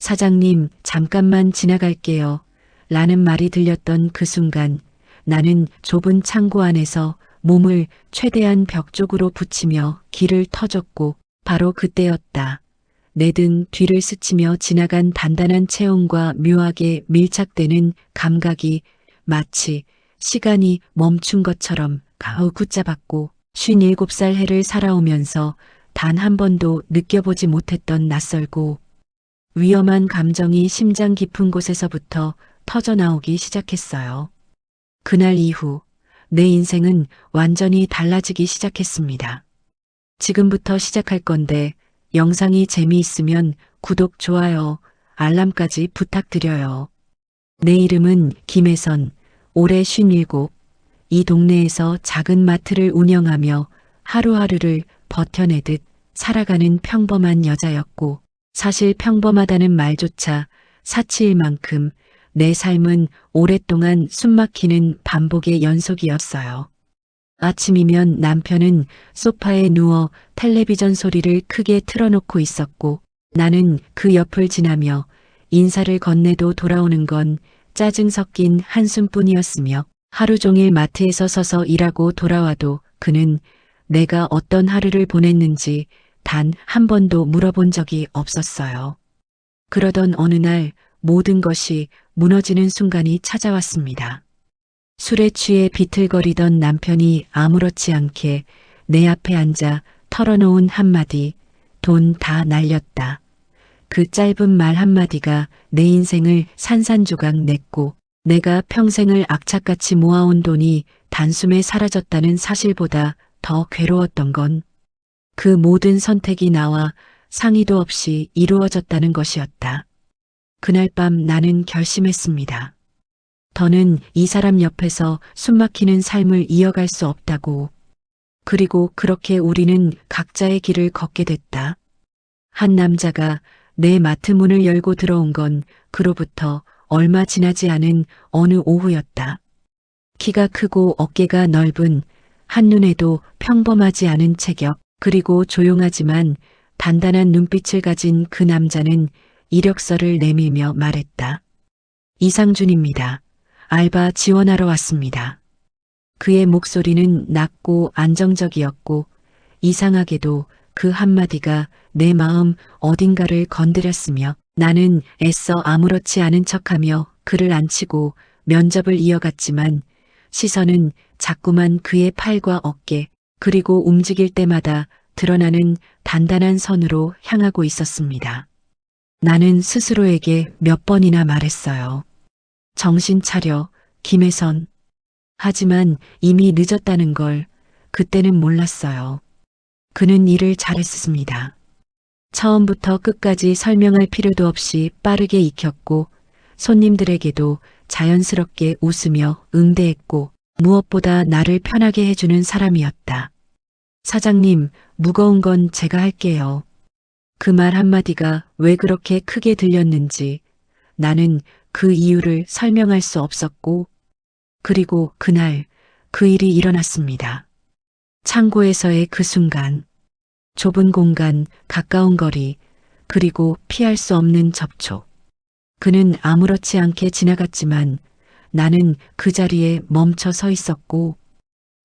사장님, 잠깐만 지나갈게요. 라는 말이 들렸던 그 순간 나는 좁은 창고 안에서 몸을 최대한 벽 쪽으로 붙이며 길을 터졌고 바로 그때였다. 내 등 뒤를 스치며 지나간 단단한 체온과 묘하게 밀착되는 감각이 마치 시간이 멈춘 것처럼 가우 붙잡았고 57살 해를 살아오면서 단 한 번도 느껴보지 못했던 낯설고 위험한 감정이 심장 깊은 곳에서부터 터져나오기 시작했어요. 그날 이후 내 인생은 완전히 달라지기 시작했습니다. 지금부터 시작할 건데 영상이 재미있으면 구독, 좋아요, 알람까지 부탁드려요. 내 이름은 김혜선, 올해 57, 이 동네에서 작은 마트를 운영하며 하루하루를 버텨내듯 살아가는 평범한 여자였고 사실 평범하다는 말조차 사치일 만큼 내 삶은 오랫동안 숨막히는 반복의 연속이었어요. 아침이면 남편은 소파에 누워 텔레비전 소리를 크게 틀어놓고 있었고 나는 그 옆을 지나며 인사를 건네도 돌아오는 건 짜증 섞인 한숨뿐이었으며 하루 종일 마트에서 서서 일하고 돌아와도 그는 내가 어떤 하루를 보냈는지 단 한 번도 물어본 적이 없었어요. 그러던 어느 날 모든 것이 무너지는 순간이 찾아왔습니다. 술에 취해 비틀거리던 남편이 아무렇지 않게 내 앞에 앉아 털어놓은 한마디, 돈 다 날렸다. 그 짧은 말 한마디가 내 인생을 산산조각 냈고 내가 평생을 악착같이 모아온 돈이 단숨에 사라졌다는 사실보다 더 괴로웠던 건 그 모든 선택이 나와 상의도 없이 이루어졌다는 것이었다. 그날 밤 나는 결심했습니다. 더는 이 사람 옆에서 숨막히는 삶을 이어갈 수 없다고. 그리고 그렇게 우리는 각자의 길을 걷게 됐다. 한 남자가 내 마트 문을 열고 들어온 건 그로부터 얼마 지나지 않은 어느 오후였다. 키가 크고 어깨가 넓은 한눈에도 평범하지 않은 체격 그리고 조용하지만 단단한 눈빛을 가진 그 남자는 이력서를 내밀며 말했다. 이상준입니다. 알바 지원하러 왔습니다. 그의 목소리는 낮고 안정적이었고 이상하게도 그 한마디가 내 마음 어딘가를 건드렸으며 나는 애써 아무렇지 않은 척하며 그를 안치고 면접을 이어갔지만 시선은 자꾸만 그의 팔과 어깨 그리고 움직일 때마다 드러나는 단단한 선으로 향하고 있었습니다. 나는 스스로에게 몇 번이나 말했어요. 정신 차려, 김혜선. 하지만 이미 늦었다는 걸 그때는 몰랐어요. 그는 일을 잘했습니다. 처음부터 끝까지 설명할 필요도 없이 빠르게 익혔고 손님들에게도 자연스럽게 웃으며 응대했고 무엇보다 나를 편하게 해주는 사람이었다. 사장님, 무거운 건 제가 할게요. 그 말 한마디가 왜 그렇게 크게 들렸는지 나는 그 이유를 설명할 수 없었고 그리고 그날 그 일이 일어났습니다. 창고에서의 그 순간, 좁은 공간, 가까운 거리, 그리고 피할 수 없는 접촉. 그는 아무렇지 않게 지나갔지만 나는 그 자리에 멈춰 서 있었고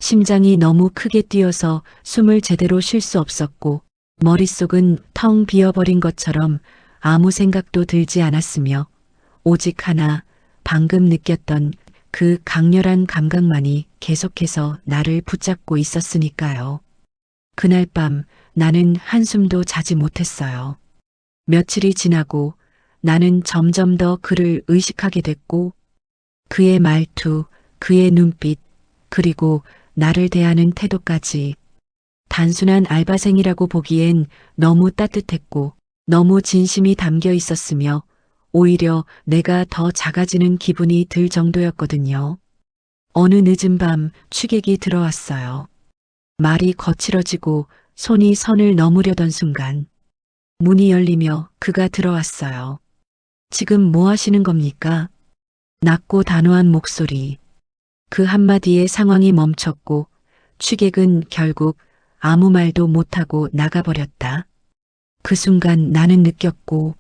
심장이 너무 크게 뛰어서 숨을 제대로 쉴 수 없었고 머릿속은 텅 비어버린 것처럼 아무 생각도 들지 않았으며 오직 하나 방금 느꼈던 그 강렬한 감각만이 계속해서 나를 붙잡고 있었으니까요. 그날 밤 나는 한숨도 자지 못했어요. 며칠이 지나고 나는 점점 더 그를 의식하게 됐고 그의 말투, 그의 눈빛, 그리고 나를 대하는 태도까지 단순한 알바생이라고 보기엔 너무 따뜻했고 너무 진심이 담겨 있었으며 오히려 내가 더 작아지는 기분이 들 정도였거든요. 어느 늦은 밤 취객이 들어왔어요. 말이 거칠어지고 손이 선을 넘으려던 순간 문이 열리며 그가 들어왔어요. 지금 뭐 하시는 겁니까? 낮고 단호한 목소리. 그 한마디에 상황이 멈췄고 취객은 결국 아무 말도 못하고 나가버렸다. 그 순간 나는 느꼈고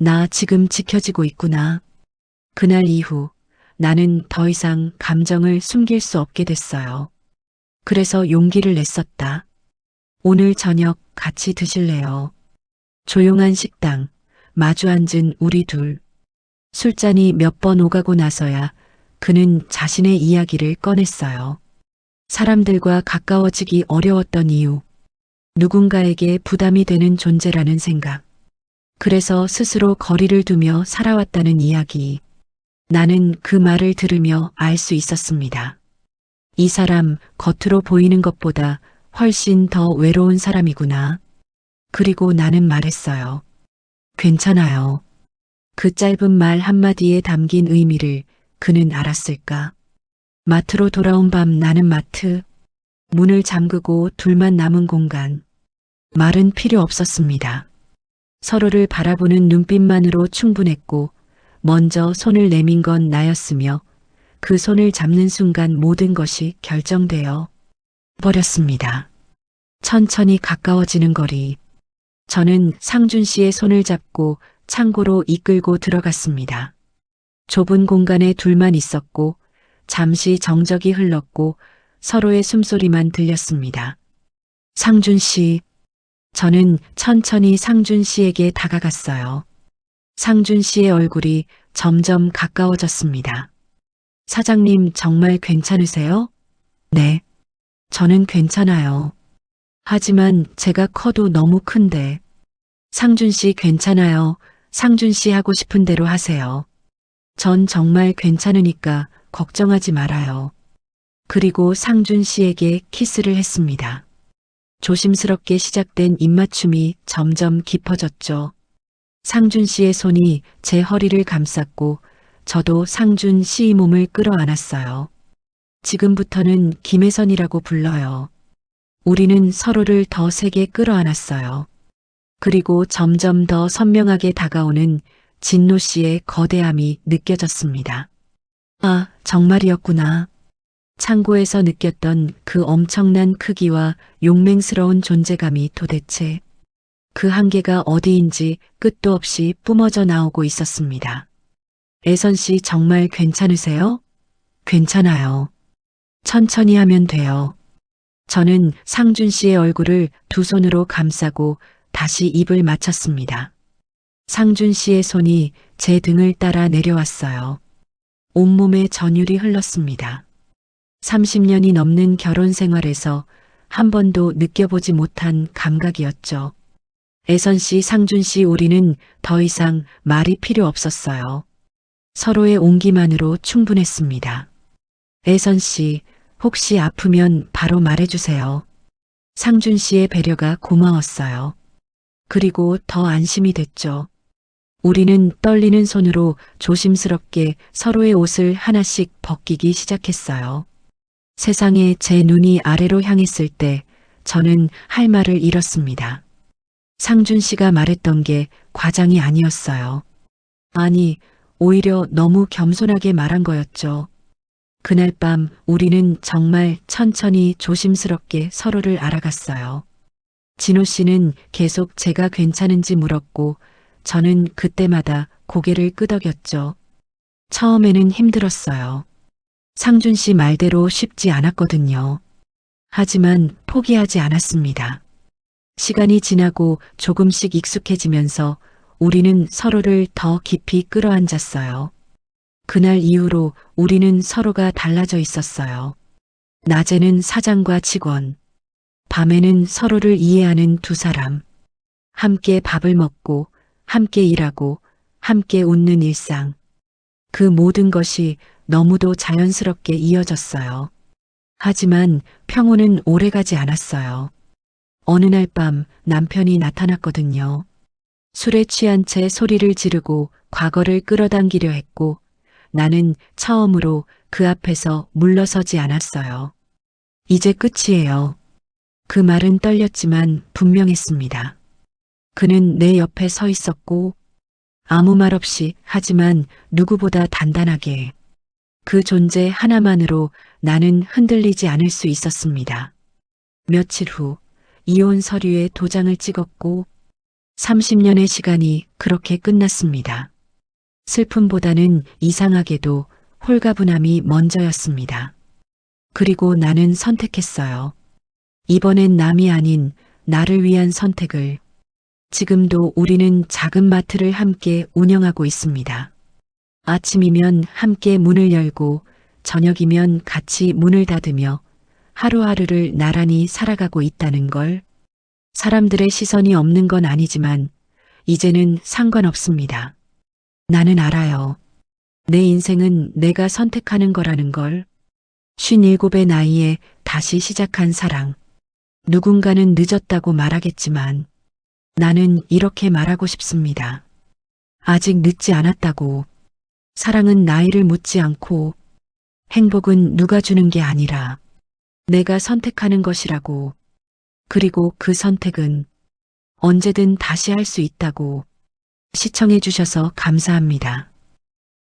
나 지금 지켜지고 있구나. 그날 이후 나는 더 이상 감정을 숨길 수 없게 됐어요. 그래서 용기를 냈었다. 오늘 저녁 같이 드실래요? 조용한 식당, 마주 앉은 우리 둘. 술잔이 몇 번 오가고 나서야 그는 자신의 이야기를 꺼냈어요. 사람들과 가까워지기 어려웠던 이유, 누군가에게 부담이 되는 존재라는 생각, 그래서 스스로 거리를 두며 살아왔다는 이야기. 나는 그 말을 들으며 알 수 있었습니다. 이 사람 겉으로 보이는 것보다 훨씬 더 외로운 사람이구나. 그리고 나는 말했어요. 괜찮아요. 그 짧은 말 한마디에 담긴 의미를 그는 알았을까? 마트로 돌아온 밤 나는 마트, 문을 잠그고 둘만 남은 공간. 말은 필요 없었습니다. 서로를 바라보는 눈빛만으로 충분했고 먼저 손을 내민 건 나였으며 그 손을 잡는 순간 모든 것이 결정되어 버렸습니다. 천천히 가까워지는 거리. 저는 상준 씨의 손을 잡고 창고로 이끌고 들어갔습니다. 좁은 공간에 둘만 있었고 잠시 정적이 흘렀고 서로의 숨소리만 들렸습니다. 상준 씨. 저는 천천히 상준 씨에게 다가갔어요. 상준 씨의 얼굴이 점점 가까워졌습니다. 사장님 정말 괜찮으세요? 네. 저는 괜찮아요. 하지만 제가 커도 너무 큰데. 상준 씨 괜찮아요. 상준 씨 하고 싶은 대로 하세요. 전 정말 괜찮으니까 걱정하지 말아요. 그리고 상준 씨에게 키스를 했습니다. 조심스럽게 시작된 입맞춤이 점점 깊어졌죠. 상준 씨의 손이 제 허리를 감쌌고 저도 상준 씨의 몸을 끌어안았어요. 지금부터는 김혜선이라고 불러요. 우리는 서로를 더 세게 끌어안았어요. 그리고 점점 더 선명하게 다가오는 진노 씨의 거대함이 느껴졌습니다. 아, 정말이었구나. 창고에서 느꼈던 그 엄청난 크기와 용맹스러운 존재감이 도대체 그 한계가 어디인지 끝도 없이 뿜어져 나오고 있었습니다. 애선 씨 정말 괜찮으세요? 괜찮아요. 천천히 하면 돼요. 저는 상준 씨의 얼굴을 두 손으로 감싸고 다시 입을 맞췄습니다. 상준 씨의 손이 제 등을 따라 내려왔어요. 온몸에 전율이 흘렀습니다. 30년이 넘는 결혼 생활에서 한 번도 느껴보지 못한 감각이었죠. 애선 씨, 상준 씨, 우리는 더 이상 말이 필요 없었어요. 서로의 온기만으로 충분했습니다. 애선 씨, 혹시 아프면 바로 말해주세요. 상준 씨의 배려가 고마웠어요. 그리고 더 안심이 됐죠. 우리는 떨리는 손으로 조심스럽게 서로의 옷을 하나씩 벗기기 시작했어요. 세상에 제 눈이 아래로 향했을 때 저는 할 말을 잃었습니다. 상준 씨가 말했던 게 과장이 아니었어요. 아니, 오히려 너무 겸손하게 말한 거였죠. 그날 밤 우리는 정말 천천히 조심스럽게 서로를 알아갔어요. 진호 씨는 계속 제가 괜찮은지 물었고 저는 그때마다 고개를 끄덕였죠. 처음에는 힘들었어요. 상준 씨 말대로 쉽지 않았거든요. 하지만 포기하지 않았습니다. 시간이 지나고 조금씩 익숙해지면서 우리는 서로를 더 깊이 끌어안았어요. 그날 이후로 우리는 서로가 달라져 있었어요. 낮에는 사장과 직원, 밤에는 서로를 이해하는 두 사람. 함께 밥을 먹고, 함께 일하고, 함께 웃는 일상. 그 모든 것이 너무도 자연스럽게 이어졌어요. 하지만 평온은 오래가지 않았어요. 어느 날 밤 남편이 나타났거든요. 술에 취한 채 소리를 지르고 과거를 끌어당기려 했고 나는 처음으로 그 앞에서 물러서지 않았어요. 이제 끝이에요. 그 말은 떨렸지만 분명했습니다. 그는 내 옆에 서 있었고 아무 말 없이 하지만 누구보다 단단하게 그 존재 하나만으로 나는 흔들리지 않을 수 있었습니다. 며칠 후 이혼 서류에 도장을 찍었고 30년의 시간이 그렇게 끝났습니다. 슬픔보다는 이상하게도 홀가분함이 먼저였습니다. 그리고 나는 선택했어요. 이번엔 남이 아닌 나를 위한 선택을. 지금도 우리는 작은 마트를 함께 운영하고 있습니다. 아침이면 함께 문을 열고 저녁이면 같이 문을 닫으며 하루하루를 나란히 살아가고 있다는 걸. 사람들의 시선이 없는 건 아니지만 이제는 상관없습니다. 나는 알아요. 내 인생은 내가 선택하는 거라는 걸. 57의 나이에 다시 시작한 사랑. 누군가는 늦었다고 말하겠지만 나는 이렇게 말하고 싶습니다. 아직 늦지 않았다고. 사랑은 나이를 묻지 않고 행복은 누가 주는 게 아니라 내가 선택하는 것이라고. 그리고 그 선택은 언제든 다시 할 수 있다고. 시청해 주셔서 감사합니다.